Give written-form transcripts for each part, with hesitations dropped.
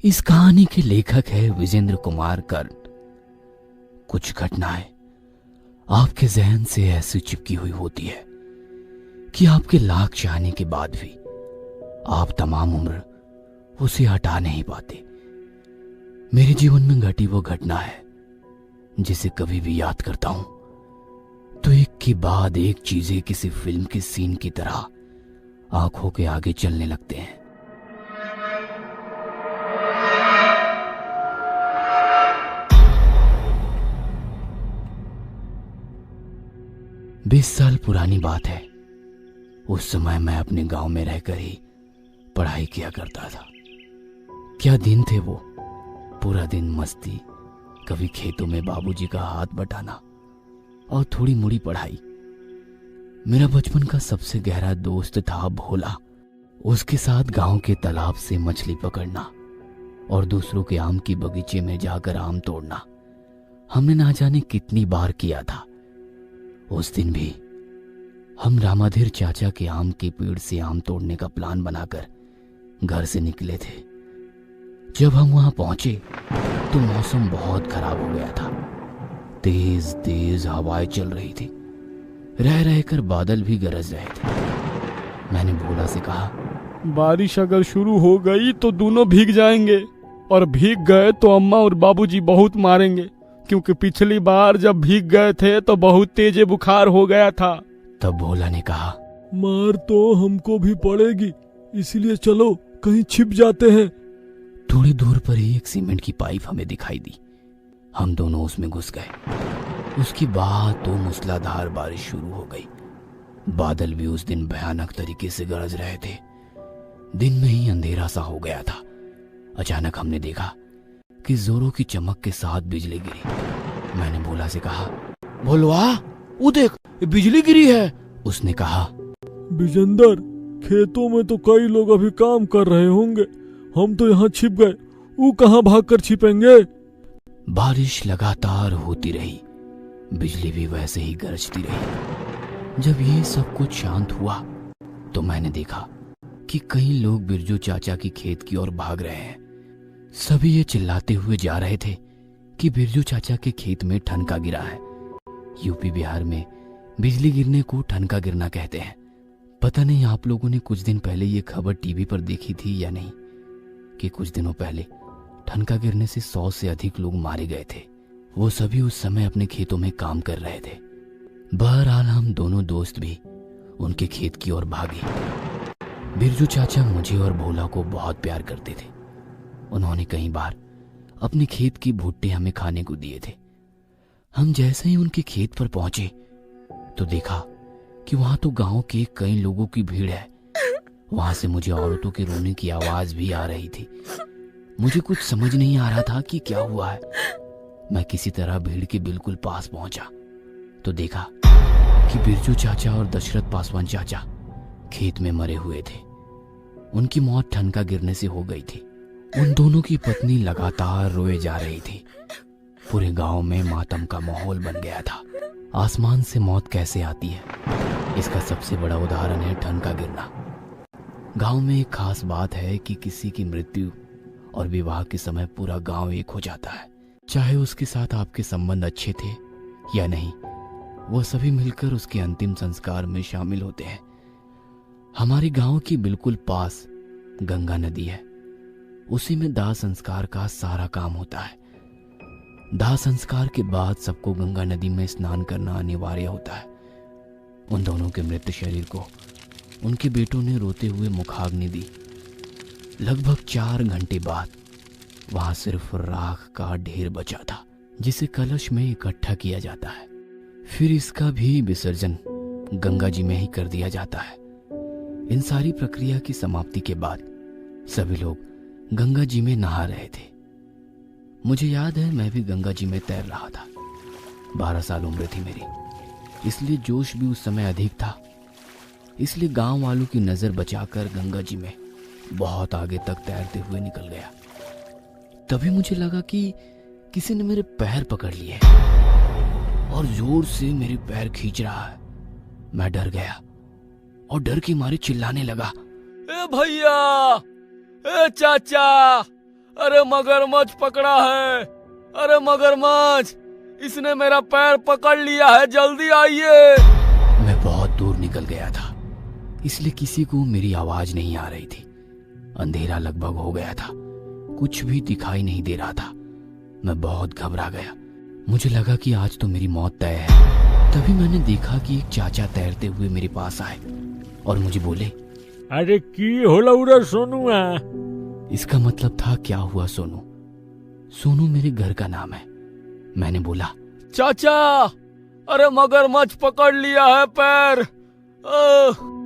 इस कहानी के लेखक है विजेंद्र कुमार कर्ण। कुछ घटनाएं आपके जहन से ऐसी चिपकी हुई होती है कि आपके लाख चाहने के बाद भी आप तमाम उम्र उसे हटा नहीं पाते। मेरे जीवन में घटी वो घटना है जिसे कभी भी याद करता हूं तो एक के बाद एक चीजें किसी फिल्म के सीन की तरह आंखों के आगे चलने लगते हैं। 20 साल पुरानी बात है। उस समय मैं अपने गांव में रहकर ही पढ़ाई किया करता था। क्या दिन थे वो। पूरा दिन मस्ती, कभी खेतों में बाबूजी का हाथ बटाना और थोड़ी मुड़ी पढ़ाई। मेरा बचपन का सबसे गहरा दोस्त था भोला। उसके साथ गांव के तालाब से मछली पकड़ना और दूसरों के आम की बगीचे में जाकर आम तोड़ना हमने ना जाने कितनी बार किया था। उस दिन भी हम रामाधीर चाचा के आम के पेड़ से आम तोड़ने का प्लान बनाकर घर से निकले थे। जब हम वहां पहुंचे तो मौसम बहुत खराब हो गया था। तेज तेज हवाएं चल रही थी। रह रहकर बादल भी गरज रहे थे। मैंने भोला से कहा, बारिश अगर शुरू हो गई तो दोनों भीग जाएंगे, और भीग गए तो अम्मा और बाबूजी बहुत मारेंगे, क्योंकि पिछली बार जब भीग गए थे तो बहुत तेज बुखार हो गया था। तब भोला ने कहा, मार तो हमको भी पड़ेगी, इसलिए चलो कहीं छिप जाते हैं। थोड़ी दूर पर ही एक सीमेंट की पाइप हमें दिखाई दी। हम दोनों उसमें घुस गए। उसके बाद तो मूसलाधार बारिश शुरू हो गई। बादल भी उस दिन भयानक तरीके से गरज रहे थे। दिन में ही अंधेरा सा हो गया था। अचानक हमने देखा कि जोरों की चमक के साथ बिजली गिरी। मैंने भोला से कहा, भोलवा वो देख, बिजली गिरी है। उसने कहा, विजेंदर, खेतों में तो कई लोग अभी काम कर रहे होंगे, हम तो यहाँ छिप गए, वो कहाँ भागकर छिपेंगे। बारिश लगातार होती रही, बिजली भी वैसे ही गरजती रही। जब ये सब कुछ शांत हुआ तो मैंने देखा कि कई लोग बिरजू चाचा की खेत की ओर भाग रहे हैं। सभी ये चिल्लाते हुए जा रहे थे कि बिरजू चाचा के खेत में ठनका गिरा है। यूपी बिहार में बिजली गिरने को ठनका गिरना कहते हैं। पता नहीं आप लोगों ने कुछ दिन पहले ये खबर टीवी पर देखी थी या नहीं, कि कुछ दिनों पहले ठनका गिरने से 100 से अधिक लोग मारे गए थे। वो सभी उस समय अपने खेतों में काम कर रहे थे। बहरहाल हम दोनों दोस्त भी उनके खेत की ओर भागे। बिरजू चाचा मुझे और भोला को बहुत प्यार करते थे। उन्होंने कई बार अपने खेत की भुट्टे हमें खाने को दिए थे। हम जैसे ही उनके खेत पर पहुंचे तो देखा कि वहां तो गांव के कई लोगों की भीड़ है। वहां से मुझे औरतों के रोने की आवाज भी आ रही थी। मुझे कुछ समझ नहीं आ रहा था कि क्या हुआ है। मैं किसी तरह भीड़ के बिल्कुल पास पहुंचा तो देखा कि बिरजू चाचा और दशरथ पासवान चाचा खेत में मरे हुए थे। उनकी मौत ठनका गिरने से हो गई थी। उन दोनों की पत्नी लगातार रोए जा रही थी। पूरे गांव में मातम का माहौल बन गया था। आसमान से मौत कैसे आती है, इसका सबसे बड़ा उदाहरण है ठनका गिरना। गांव में एक खास बात है कि किसी की मृत्यु और विवाह के समय पूरा गांव एक हो जाता है। चाहे उसके साथ आपके संबंध अच्छे थे या नहीं, वो सभी मिलकर उसके अंतिम संस्कार में शामिल होते हैं। हमारे गांव के बिल्कुल पास गंगा नदी है। उसी में दाह संस्कार का सारा काम होता है। दाह संस्कार के बाद सबको गंगा नदी में स्नान करना अनिवार्य होता है। उन दोनों के मृत शरीर को उनके बेटों ने रोते हुए मुखाग्नि दी। लगभग 4 घंटे बाद वहां सिर्फ राख का ढेर बचा था, जिसे कलश में इकट्ठा किया जाता है। फिर इसका भी विसर्जन गंगा जी में ही कर दिया जाता है। इन सारी प्रक्रिया की समाप्ति के बाद सभी लोग गंगा जी में नहा रहे थे। मुझे याद है मैं भी गंगा जी में तैर रहा था। 12 साल उम्र थी मेरी, इसलिए जोश भी उस समय अधिक था। इसलिए गांव वालों की नजर बचाकर गंगा जी में बहुत आगे तक तैरते हुए निकल गया। तभी मुझे लगा कि किसी ने मेरे पैर पकड़ लिए और जोर से मेरे पैर खींच रहा है। मैं डर गया और डर के मारे चिल्लाने लगा, ए भैया, ए चाचा, अरे मगरमच्छ पकड़ा है, अरे मगरमच्छ, इसने मेरा पैर पकड़ लिया है, जल्दी आइए। मैं बहुत दूर निकल गया था, इसलिए किसी को मेरी आवाज नहीं आ रही थी। अंधेरा लगभग हो गया था, कुछ भी दिखाई नहीं दे रहा था। मैं बहुत घबरा गया, मुझे लगा कि आज तो मेरी मौत तय है। तभी मैंने देखा कि एक चाचा तैरते हुए मेरे पास आए और मुझे बोले, अरे की होला उरा सोनुआ। इसका मतलब था क्या हुआ सोनू? सोनू मेरे घर का नाम है। मैंने बोला, चाचा, अरे मगरमच्छ पकड़ लिया है पैर।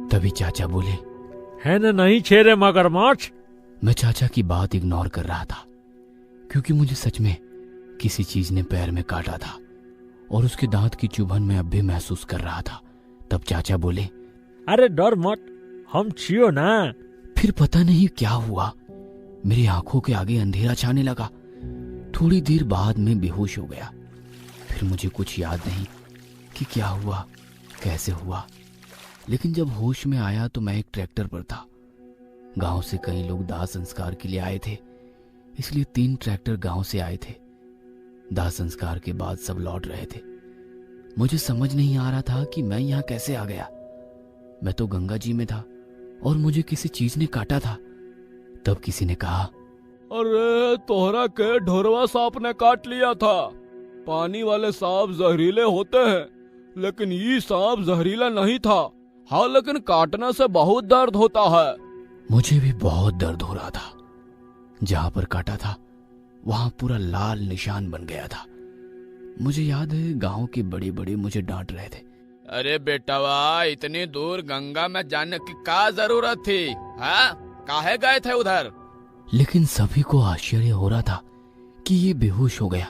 तभी चाचा बोले, है ना नहीं छेरे मगरमच्छ। मैं चाचा की बात इग्नोर कर रहा था क्योंकि मुझे सच में किसी चीज ने पैर में काटा था और उसके दांत की चुभन मैं अब भी महसूस कर रहा था। तब चाचा बोले, अरे डर मत, हम छियो ना। फिर पता नहीं क्या हुआ, मेरी आंखों के आगे अंधेरा छाने लगा। थोड़ी देर बाद मैं बेहोश हो गया। फिर मुझे कुछ याद नहीं कि क्या हुआ, कैसे हुआ। लेकिन जब होश में आया तो मैं एक ट्रैक्टर पर था। गांव से कई लोग दाह संस्कार के लिए आए थे, इसलिए 3 ट्रैक्टर गांव से आए थे। दाह संस्कार के बाद सब लौट रहे थे। मुझे समझ नहीं आ रहा था कि मैं यहाँ कैसे आ गया। मैं तो गंगा जी में था और मुझे किसी चीज ने काटा था। तब किसी ने कहा, अरे तोहरा के ढोरवा सांप ने काट लिया था। पानी वाले सांप जहरीले होते हैं, लेकिन ये सांप जहरीला नहीं था। हाँ, लेकिन काटने से बहुत दर्द होता है। मुझे भी बहुत दर्द हो रहा था। जहां पर काटा था वहां पूरा लाल निशान बन गया था। मुझे याद है गांव के बड़े बड़े मुझे डांट रहे थे, अरे बेटवा, इतनी दूर गंगा में जाने की क्या जरूरत थी? हाँ, काहे गए थे उधर? लेकिन सभी को आश्चर्य हो रहा था कि ये बेहोश हो गया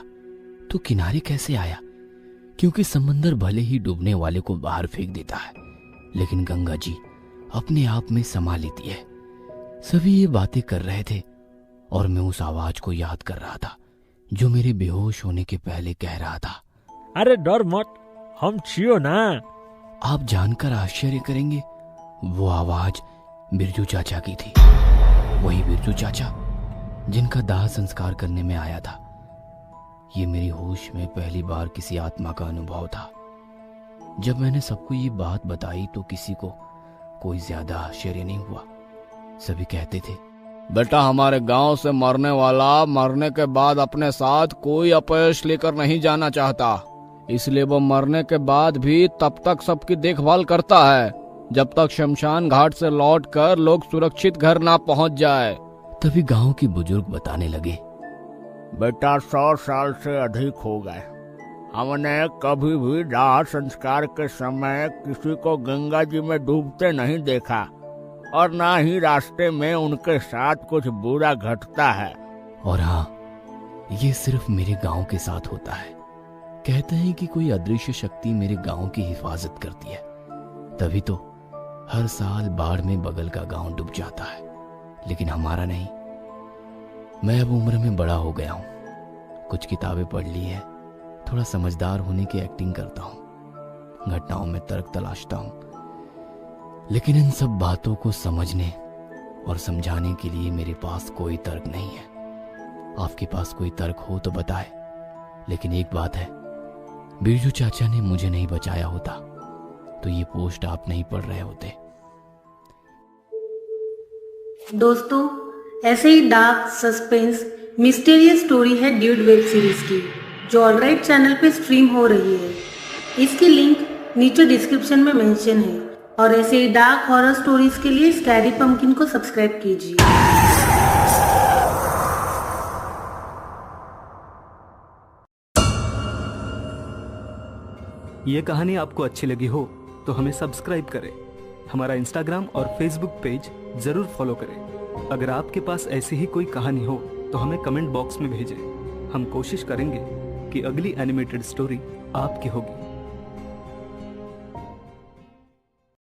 तो किनारे कैसे आया, क्योंकि समंदर भले ही डूबने वाले को बाहर फेंक देता है, लेकिन गंगा जी अपने आप में समा लेती है। सभी ये बातें कर रहे थे और मैं उस आवाज को याद कर रहा था जो मेरे बेहोश होने के पहले कह रहा था, अरे डर मत, हम छियो ना। आप जानकर आश्चर्य करेंगे, वो आवाज बिरजू चाचा की थी। वही बिरजू चाचा जिनका दाह संस्कार करने में आया था। ये मेरी होश में पहली बार किसी आत्मा का अनुभव था। जब मैंने सबको ये बात बताई तो किसी को कोई ज्यादा आश्चर्य नहीं हुआ। सभी कहते थे, बेटा, हमारे गांव से मरने वाला मरने के बाद अपने साथ कोई अपयश लेकर नहीं जाना चाहता, इसलिए वो मरने के बाद भी तब तक सबकी देखभाल करता है जब तक शमशान घाट से लौटकर लोग सुरक्षित घर ना पहुंच जाए। तभी गांव के बुजुर्ग बताने लगे, बेटा 100 साल से अधिक हो गए, हमने कभी भी दाह संस्कार के समय किसी को गंगा जी में डूबते नहीं देखा और ना ही रास्ते में उनके साथ कुछ बुरा घटता है। और हाँ, ये सिर्फ मेरे गांव के साथ होता है। कहते हैं कि कोई अदृश्य शक्ति मेरे गांव की हिफाजत करती है, तभी तो हर साल बाढ़ में बगल का गांव डूब जाता है, लेकिन हमारा नहीं। मैं अब उम्र में बड़ा हो गया हूँ, कुछ किताबें पढ़ ली है, थोड़ा समझदार होने की एक्टिंग करता हूँ, घटनाओं में तर्क तलाशता हूँ, लेकिन इन सब बातों को समझने और समझाने के लिए मेरे पास कोई तर्क नहीं है। आपके पास कोई तर्क हो तो बताए। लेकिन एक बात है, बिरजू चाचा ने मुझे नहीं बचाया होता तो ये पोस्ट आप नहीं पढ़ रहे होते। दोस्तों, ऐसे ही डार्क, सस्पेंस, मिस्टीरियस स्टोरी है ड्यूड वेब सीरीज की, जो ऑलराइट चैनल पे स्ट्रीम हो रही है। इसकी लिंक नीचे डिस्क्रिप्शन में मेंशन है। और ऐसे ही डार्क हॉरर स्टोरीज के लिए स्कैरी पंपकिन को सब्सक्राइब कीजिए। ये कहानी आपको अच्छी लगी हो तो हमें सब्सक्राइब करें, हमारा इंस्टाग्राम और फेसबुक पेज जरूर फॉलो करें। अगर आपके पास ऐसी ही कोई कहानी हो तो हमें कमेंट बॉक्स में भेजें। हम कोशिश करेंगे कि अगली एनिमेटेड स्टोरी आपकी होगी।